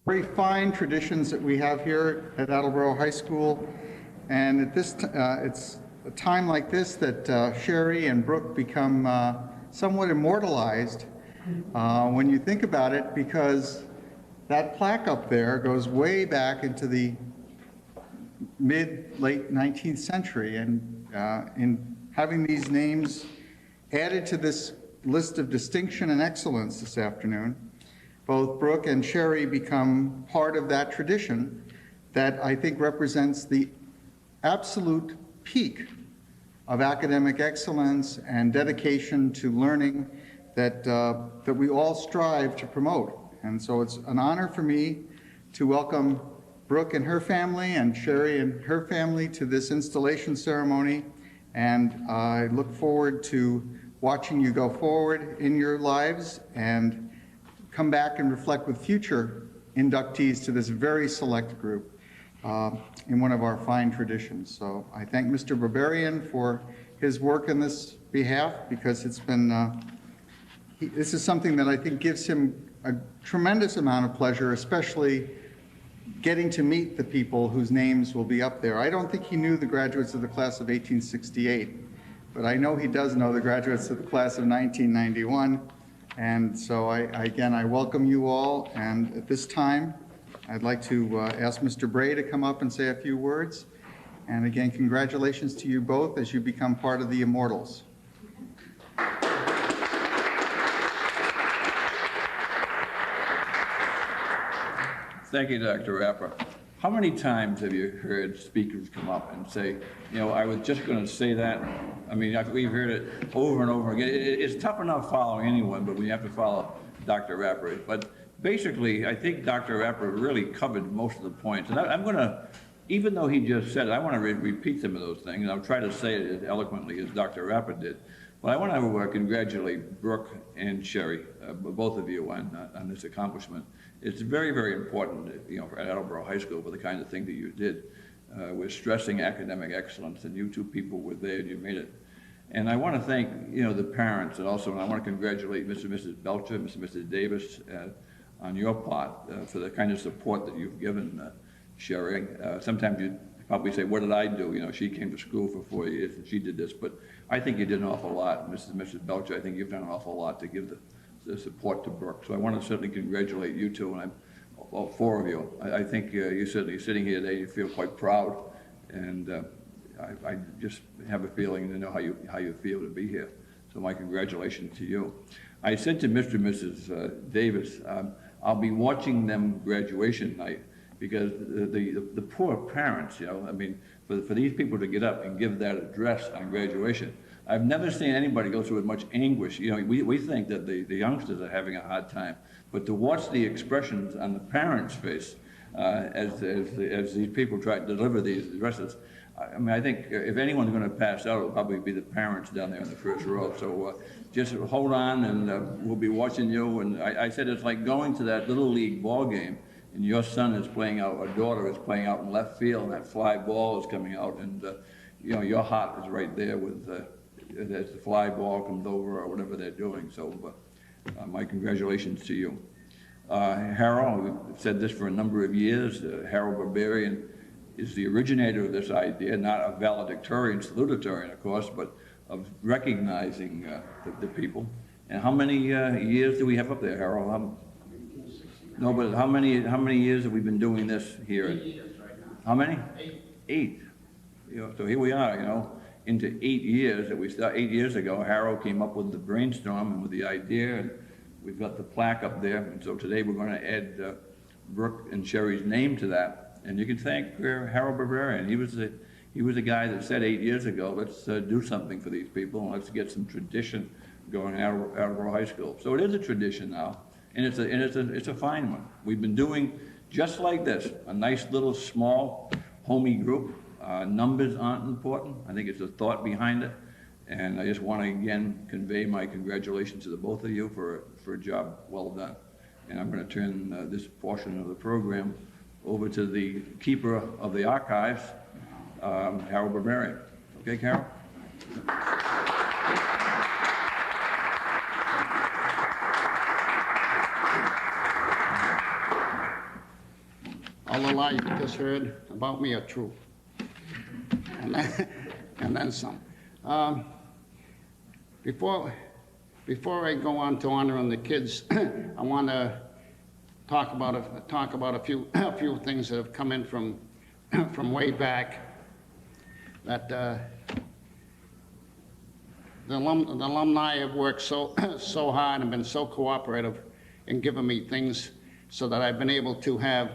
Very fine traditions that we have here at Attleboro High School. And at this, it's a time like this that Sherry and Brooke become somewhat immortalized when you think about it, because that plaque up there goes way back into the late 19th century. And in having these names added to this list of distinction and excellence this afternoon, both Brooke and Sherry become part of that tradition that I think represents the absolute peak of academic excellence and dedication to learning that we all strive to promote. And so it's an honor for me to welcome Brooke and her family and Sherry and her family to this installation ceremony. And I look forward to watching you go forward in your lives and come back and reflect with future inductees to this very select group in one of our fine traditions. So I thank Mr. Berberian for his work in this behalf, because it's been, this is something that I think gives him a tremendous amount of pleasure, especially getting to meet the people whose names will be up there. I don't think he knew the graduates of the class of 1868, but I know he does know the graduates of the class of 1991. And so again, I welcome you all. And at this time, I'd like to ask Mr. Bray to come up and say a few words. And again, congratulations to you both as you become part of the Immortals. Thank you, Dr. Rapper. How many times have you heard speakers come up and say, you know, I was just going to say that? I mean, we've heard it over and over again. It's tough enough following anyone, but we have to follow Dr. Rapper. But basically, I think Dr. Rapper really covered most of the points. And I'm going to, even though he just said it, I want to repeat some of those things. And I'll try to say it as eloquently as Dr. Rapper did. But I want to congratulate Brooke and Sherry, both of you, on this accomplishment. It's very, very important, you know, at Attleboro High School for the kind of thing that you did. We're stressing academic excellence, and you two people were there and you made it. And I want to thank, you know, the parents, and also I want to congratulate Mr. and Mrs. Belcher, Mr. and Mrs. Davis on your part for the kind of support that you've given Sherry. Sometimes you probably say, what did I do? You know, she came to school for 4 years and she did this, but I think you did an awful lot. Mrs. and Mrs. Belcher, I think you've done an awful lot to give the support to Brooke. So I want to certainly congratulate you two, and all four of you. I think you're certainly sitting here today, you feel quite proud, and I just have a feeling to know how you feel to be here. So my congratulations to you. I said to Mr. and Mrs. Davis, I'll be watching them graduation night, because the poor parents, you know, I mean, for these people to get up and give that address on graduation, I've never seen anybody go through as much anguish. You know, we think that the youngsters are having a hard time, but to watch the expressions on the parents' face as these people try to deliver these addresses, I mean, I think if anyone's going to pass out, it'll probably be the parents down there in the first row. So just hold on, and we'll be watching you. And I said it's like going to that Little League ball game, and your son is playing out, or daughter is playing out in left field, and that fly ball is coming out, and you know, your heart is right there with as the fly ball comes over or whatever they're doing. So my congratulations to you. Harold, we've said this for a number of years, Harold Berberian is the originator of this idea, not a valedictorian, salutatorian, of course, but of recognizing the people. And how many years do we have up there, Harold? No, but how many years have we been doing this here? 8 years right now. How many? 8. 8. You know, so here we are, you know, into 8 years that we started. 8 years ago, Harold came up with the brainstorm and with the idea, and we've got the plaque up there. And so today we're going to add Brooke and Sherry's name to that. And you can thank Harold Berberian. He was the guy that said 8 years ago, let's do something for these people, and let's get some tradition going at Attleboro High School. So it is a tradition now, and it's a fine one. We've been doing just like this, a nice little small homey group. Numbers aren't important. I think it's the thought behind it. And I just want to again convey my congratulations to the both of you for a job well done. And I'm going to turn this portion of the program over to the keeper of the archives, Harold Berberian. Okay, Carol? just heard about me are true. And then some. Before I go on to honoring the kids, I want to talk about a few things that have come in from way back. That the alumni have worked so hard and been so cooperative in giving me things, so that I've been able to have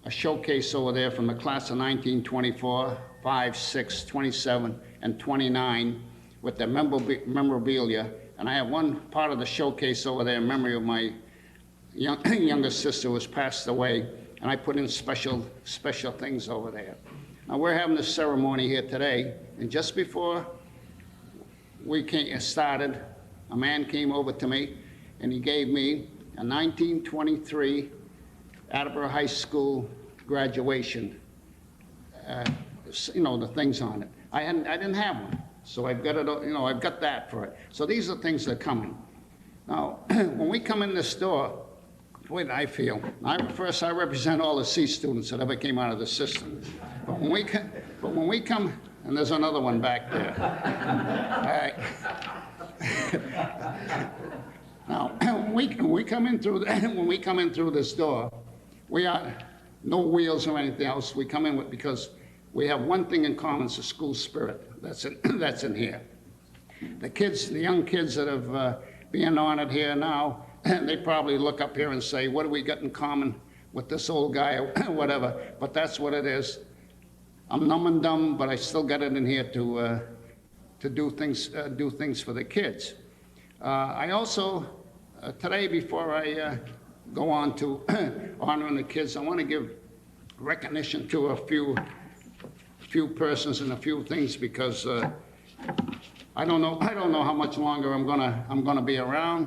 a showcase over there from the class of 1924, 5, 6, 27, and 29 with their memorabilia. And I have one part of the showcase over there in memory of my younger sister who has passed away, and I put in special things over there. Now, we're having this ceremony here today, and just before we started, a man came over to me, and he gave me a 1923 Attleboro High School graduation, the things on it. I didn't have one, so I've got it, I've got that for it. So these are things that are coming. Now, when we come in this door, the way that I feel, first I represent all the C students that ever came out of the system. But when we come, and there's another one back there. All right. Now, when we come in through this door, we are no wheels or anything else. We come in because we have one thing in common: it's the school spirit. That's in here. The young kids that have being honored here now, they probably look up here and say, "What do we got in common with this old guy?" or whatever. But that's what it is. I'm numb and dumb, but I still got it in here to do things for the kids. I also today, before I go on to honoring the kids, I want to give recognition to a few persons and a few things, because I don't know how much longer I'm gonna be around.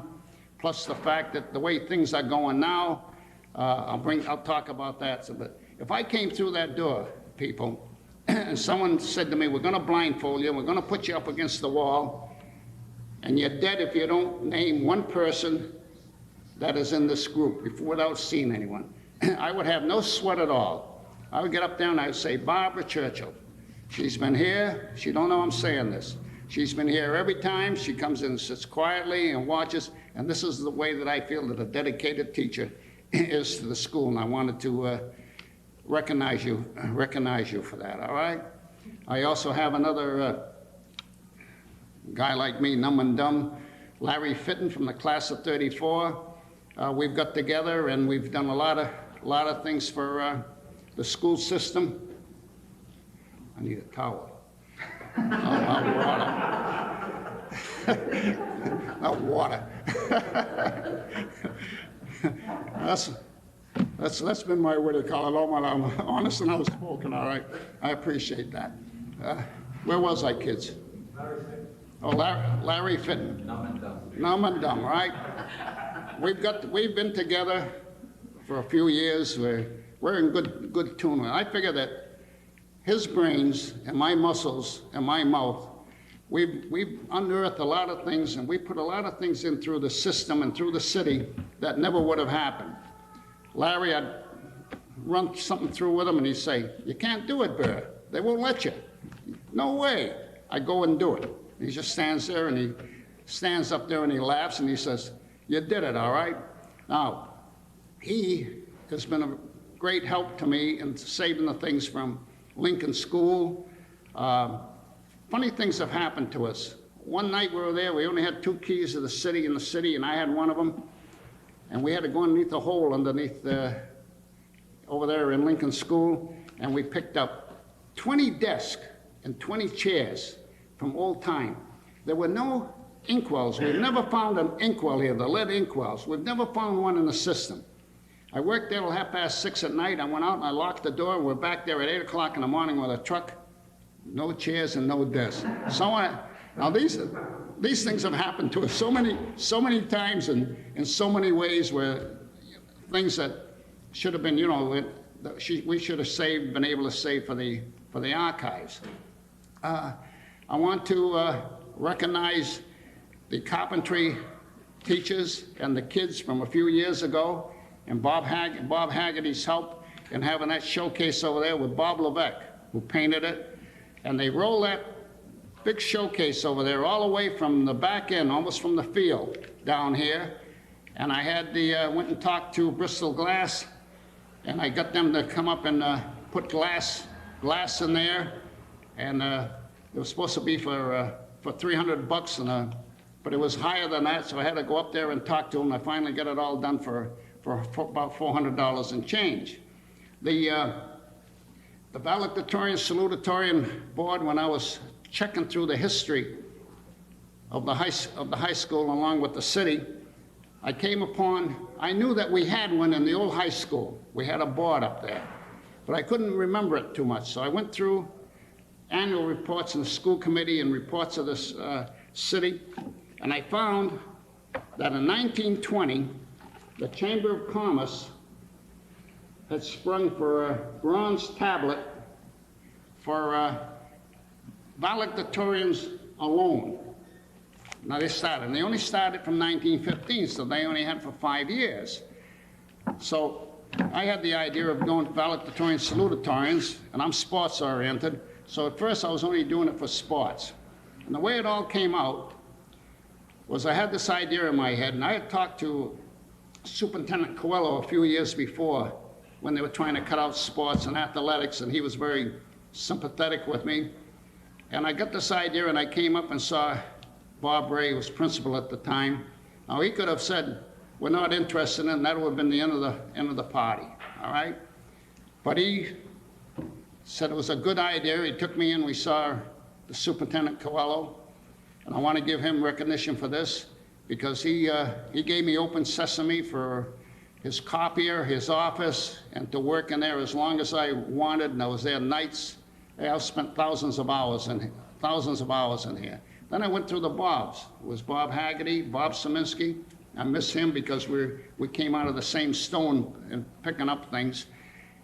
Plus the fact that the way things are going now, I'll talk about that. So, but if I came through that door, people, and someone said to me, "We're gonna blindfold you, we're gonna put you up against the wall, and you're dead if you don't name one person that is in this group without seeing anyone," I would have no sweat at all. I would get up there and I would say, "Barbara Churchill. She's been here. She don't know I'm saying this. She's been here every time. She comes in and sits quietly and watches." And this is the way that I feel that a dedicated teacher is to the school. And I wanted to recognize you for that. All right. I also have another guy like me, numb and dumb, Larry Fitton from the class of 34. We've got together and we've done a lot of things for the school system. I need a towel. Not water. Not water. That's been my way to call it. Oh, I'm honest and outspoken. All right, I appreciate that. Where was I, kids? Oh, Larry Fitton. Numb and dumb, right? We've been together for a few years. We're in good tune. I figure that his brains and my muscles and my mouth, we've unearthed a lot of things, and we put a lot of things in through the system and through the city that never would have happened. Larry, I'd run something through with him and he'd say, "You can't do it, Burr. They won't let you." "No way." I go and do it. He just stands there and he stands up there and he laughs and he says, "You did it, all right." Now, he has been a great help to me in saving the things from Lincoln School. Funny things have happened to us. One night we were there, we only had 2 keys to the city, and I had one of them. And we had to go underneath the hole underneath over there in Lincoln School, and we picked up 20 desks and 20 chairs from old time. There were no inkwells. We've never found an inkwell here, the lead inkwells. We've never found one in the system. I worked there till 5:30 at night. I went out and I locked the door. We're back there at 8 o'clock in the morning with a truck. No chairs and no desks. Now these things have happened to us so many times and in so many ways, where things that should have been, we should have been able to save for the archives. I want to recognize the carpentry teachers and the kids from a few years ago, and Bob Haggerty's help and having that showcase over there with Bob Levesque, who painted it. And they rolled that big showcase over there all the way from the back end, almost from the field down here. And I had went and talked to Bristol Glass, and I got them to come up and put glass in there. And it was supposed to be for $300, but it was higher than that, so I had to go up there and talk to them. I finally got it all done for about $400 and change. The valedictorian salutatorian board, when I was checking through the history of the high school along with the city, I came upon, I knew that we had one in the old high school. We had a board up there, but I couldn't remember it too much. So I went through annual reports in the school committee and reports of this city, and I found that in 1920, the Chamber of Commerce had sprung for a bronze tablet for valedictorians alone. Now they only started from 1915, so they only had for 5 years. So I had the idea of going to valedictorian salutatorians, and I'm sports oriented, so at first I was only doing it for sports. And the way it all came out was I had this idea in my head, and I had talked to Superintendent Coelho a few years before when they were trying to cut out sports and athletics, and he was very sympathetic with me. And I got this idea, and I came up and saw Bob Ray, who was principal at the time. Now, he could have said, we're not interested in it, and that would have been the end of the party, all right? But he said it was a good idea. He took me in, we saw the Superintendent Coelho, and I want to give him recognition for this, because he gave me open sesame for his copier, his office, and to work in there as long as I wanted, and I was there nights. I spent thousands of hours in here. Then I went through the Bobs. It was Bob Haggerty, Bob Saminsky. I miss him because we came out of the same stone and picking up things.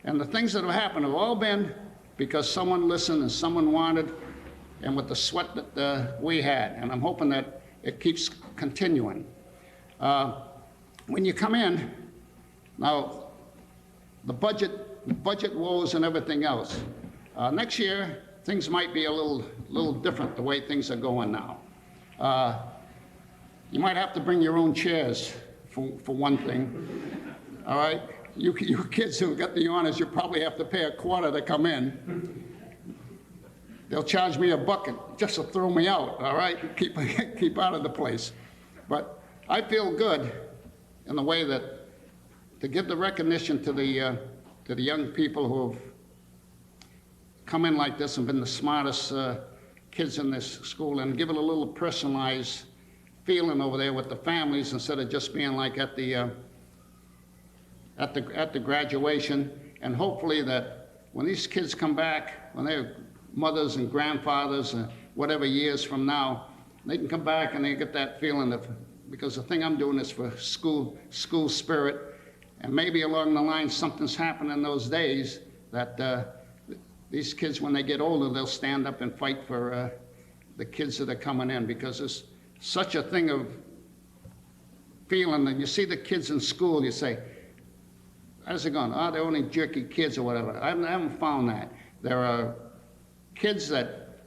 And the things that have happened have all been because someone listened and someone wanted, and with the sweat that we had. And I'm hoping that it keeps continuing. When you come in, now, the budget woes and everything else. Next year, things might be a little different the way things are going now. You might have to bring your own chairs for one thing. All right? You kids who got the honors, you probably have to pay a quarter to come in. They'll charge me $1 just to throw me out, all right? Keep out of the place. But I feel good in the way that to give the recognition to the young people who have come in like this and been the smartest kids in this school, and give it a little personalized feeling over there with the families instead of just being like at the graduation. And hopefully that when these kids come back, when they're mothers and grandfathers, whatever years from now, they can come back and they get that feeling of, because the thing I'm doing is for school spirit. And maybe along the line, something's happened in those days that these kids, when they get older, they'll stand up and fight for the kids that are coming in, because there's such a thing of feeling that you see the kids in school, you say, how's it going? Oh, they're only jerky kids or whatever. I haven't found that. There are kids that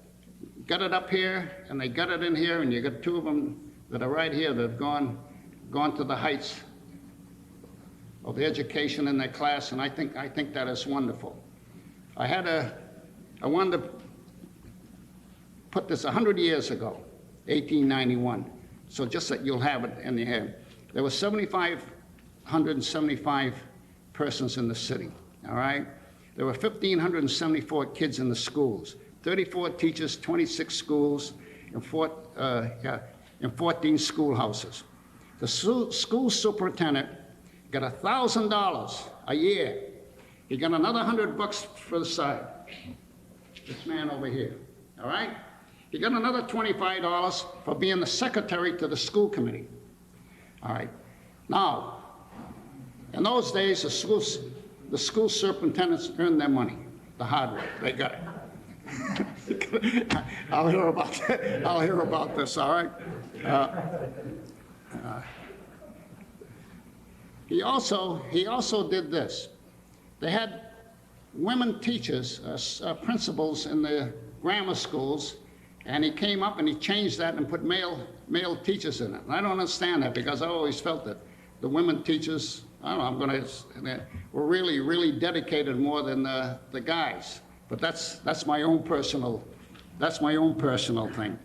got it up here and they got it in here, and you got two of them that are right here that have gone to the heights of the education in their class, and I think that is wonderful. I wanted to put this 100 years ago, 1891, so just that you'll have it in your head. There were 7,575 persons in the city, all right? There were 1,574 kids in the schools, 34 teachers, 26 schools, and 14 schoolhouses. The school superintendent got $1,000 a year. He got another $100 for the side. This man over here, all right? He got another $25 for being the secretary to the school committee. All right. Now, in those days, the school superintendents earned their money the hard way. They got it. I'll hear about that. I'll hear about this, all right? He also did this. They had women teachers, principals in the grammar schools, and he came up and he changed that and put male teachers in it. And I don't understand that, because I always felt that the women teachers, I don't know, were really dedicated more than the guys. But that's my own personal thing.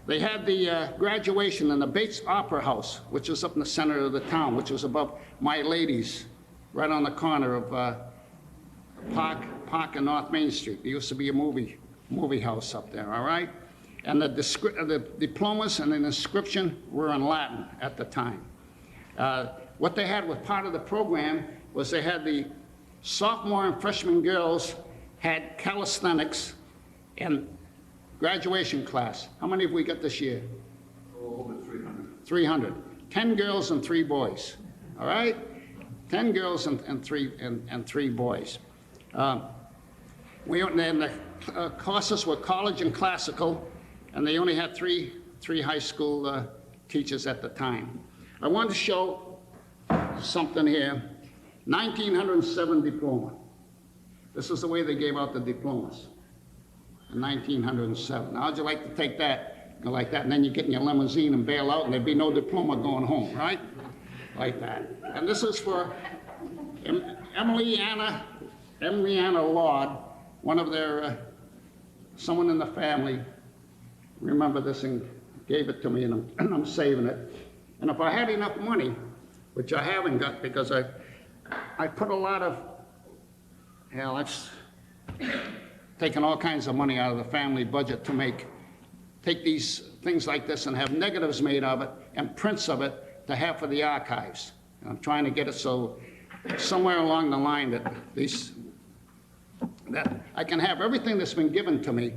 They had the graduation in the Bates Opera House, which was up in the center of the town, which was above My Ladies, right on the corner of Park and North Main Street. There used to be a movie house up there, all right? And the diplomas and the inscription were in Latin at the time. What they had with part of the program was they had the sophomore and freshman girls had calisthenics and graduation class. How many have we got this year? Over 300. 300. 10 girls and 3 boys, all right? 10 girls and three boys. And the courses were college and classical, and they only had three high school teachers at the time. I want to show something here. 1907 diploma. This is the way they gave out the diplomas in 1907. Now, how'd you like to take that, like that, and then you get in your limousine and bail out, and there'd be no diploma going home, right? Like that. And this is for Emily Anna Lord, one of their, someone in the family remember this and gave it to me, and I'm saving it. And if I had enough money, which I haven't got, because I put a lot of, hell, I've taken all kinds of money out of the family budget to take these things like this and have negatives made of it and prints of it to have for the archives. And I'm trying to get it so somewhere along the line that I can have everything that's been given to me,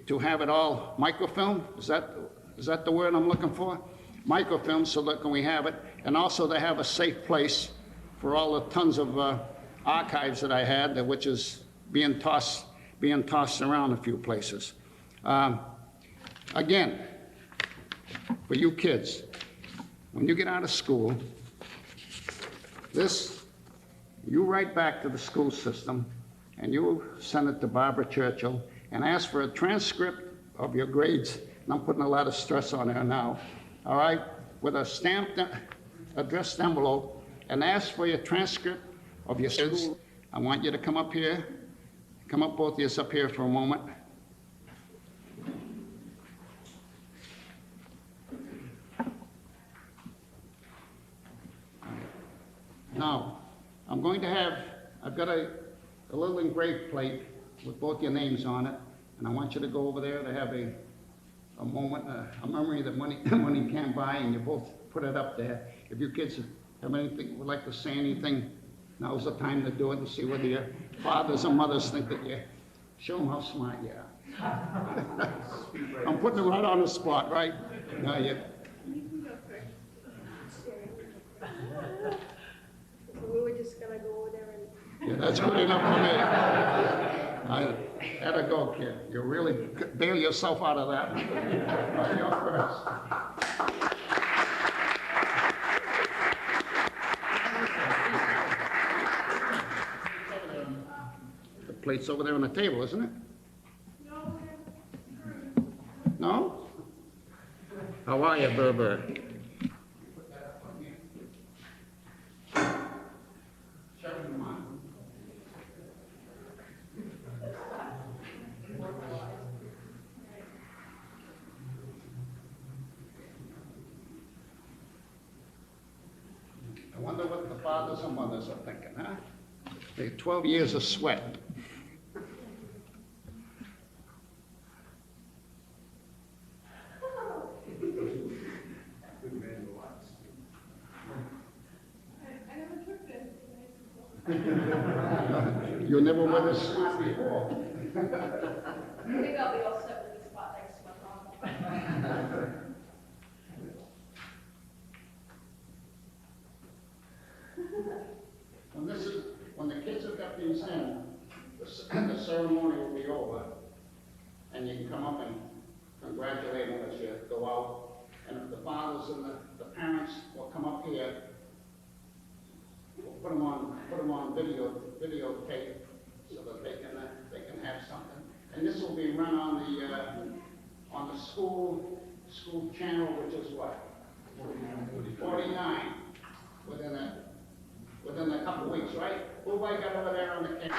to have it all microfilm. Is that the word I'm looking for? Microfilm, so that we have it, and also to have a safe place for all the tons of archives that I had, which is being tossed around a few places. Again, for you kids, when you get out of school, you write back to the school system, and you send it to Barbara Churchill and ask for a transcript of your grades. And I'm putting a lot of stress on there now, all right? With a stamped, addressed envelope, and ask for your transcript of your school. I want you to come up here. Come up, both of you up here for a moment. Now, I've got a little engraved plate with both your names on it, and I want you to go over there to have a moment, a memory that money can't buy, and you both put it up there. If you kids have anything, would like to say anything, now's the time to do it, and see whether your fathers or mothers think that you show them how smart you are. I'm putting it right on the spot, right? No, you. We were just gonna go over there and... Yeah, that's good enough for me. Had to go, kid. You really bail yourself out of that. You're first. The plate's over there on the table, isn't it? No? How are you, Berberian? I wonder what the fathers and mothers are thinking, huh? They 12 years of sweat. You never were this smart before. I think I'll be all set with the spot next to my mom. When the kids have got these in, the ceremony will be over, and you can come up and congratulate them as you go out. And if the fathers and the parents will come up here, we'll put them on videotape so that they can have something. And this will be run on the school channel, which is what? 49, within a couple weeks, right? Who have I got over there on the camera?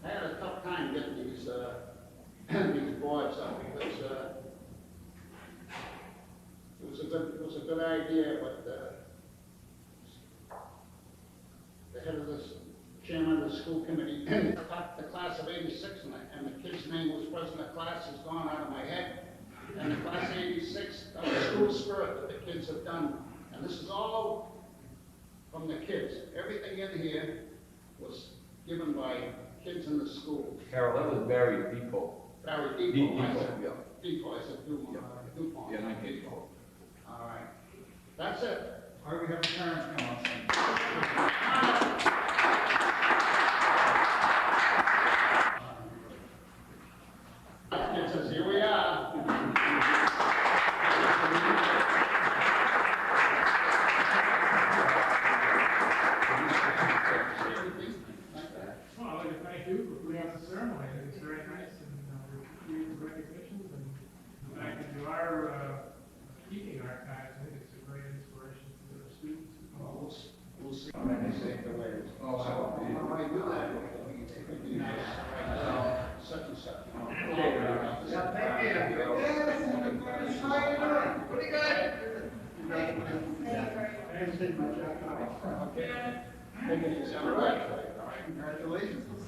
I had a tough time getting these boards up because it was a good idea, but the head of the chairman of the school committee, the class of '86, and the kid's name was president of class, has gone out of my head. And the class of '86, that was school spirit that the kids have done, and this is all from the kids. Everything in here was given by kids in the school. Carol, that was Barry Depot. Barry Depot, I said. Yeah. Depot, I said Dupont. Dupont. Yeah, 1984. All right. That's it. All right, we have parents come up. It says, here we are. Well, I'd like to thank you for putting out the ceremony. I think it's very nice, and we're the recognitions, and the fact that you are keeping archives, I think it's a great inspiration to the students. Well, we'll see. How do I do that? It'd be nice. Such and such. Pretty good. Take it easy. All right. Congratulations.